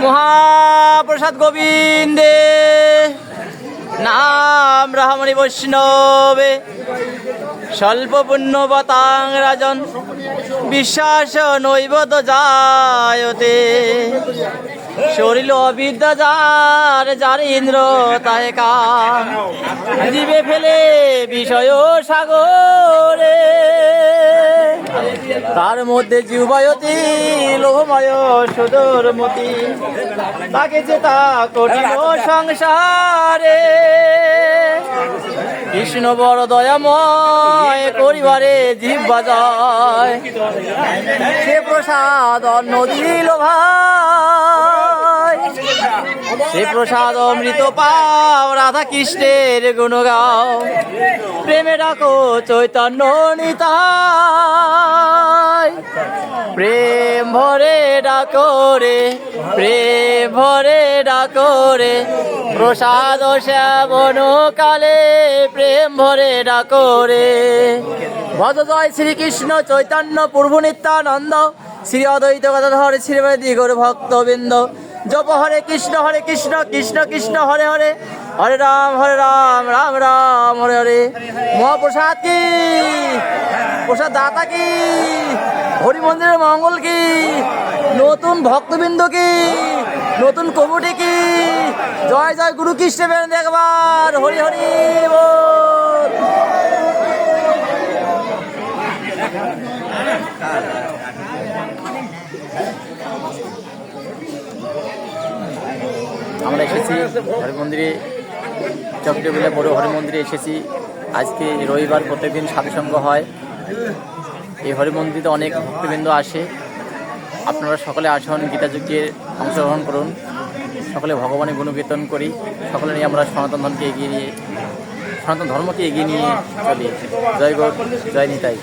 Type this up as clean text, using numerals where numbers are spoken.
মহাপ্রসাদ গোবিন্দে নাম রাহমণি বৈষ্ণবে স্বল্প পুণ্যবতাং রাজন বিশ্বাস নৈবত জায়তে শরীর অবিদ্যা যার যার ইন্দ্র তাই কাম জীবে ফেলে বিষয় সাগরে তার মধ্যে জীবয়তী লোহময় সুদূরমতি তাকে যে তা কঠিন সংসারে কৃষ্ণ বড় দয়াময় করিবারে জীব বাজায় সে প্রসাদ অন্ন দিল ভাই সে প্রসাদ অমৃত পাও রাধা কৃষ্ণের গুণ গাও প্রেমে ডাকো চৈতন্য নিতাই প্রেম ভরে ডাকো রে প্রেম ভরে ডাকো রে প্রসাদ সেবন কালে প্রেম ভরে ডাকো রে ভজ জয় শ্রীকৃষ্ণ চৈতন্য প্রভু নিত্যানন্দ শ্রী অদ্বৈত গদাধর শ্রীমতী গৌর ভক্তবৃন্দ জপ হরে কৃষ্ণ কৃষ্ণ কৃষ্ণ হরে হরে হরে রাম রাম রাম হরে হরে। মহাপ্রসাদ কি প্রসাদ দাতা কি হরি মন্দিরের মঙ্গল কি নতুন ভক্তবৃন্দ কি নতুন কমিটি কি জয় জয় গুরু কৃষ্ণ একবার হরি হরি বল। আমরা এসেছি হরি মন্দিরে চক্রবিলা বড় হরি মন্দিরে এসেছি। আজকে রবিবার, প্রত্যেকদিন সাধুসঙ্গ হয়। এই হরি মন্দিরে অনেক ভক্তবৃন্দ আসে। আপনারা সকলে আসুন, গীতাযজ্ঞে অংশগ্রহণ করুন, সকলে ভগবানের গুণকীর্তন করি, সকলে নিয়ে আমরা সনাতন ধর্মকে এগিয়ে নিয়ে চলি। জয় গৌর, জয় নিতাই।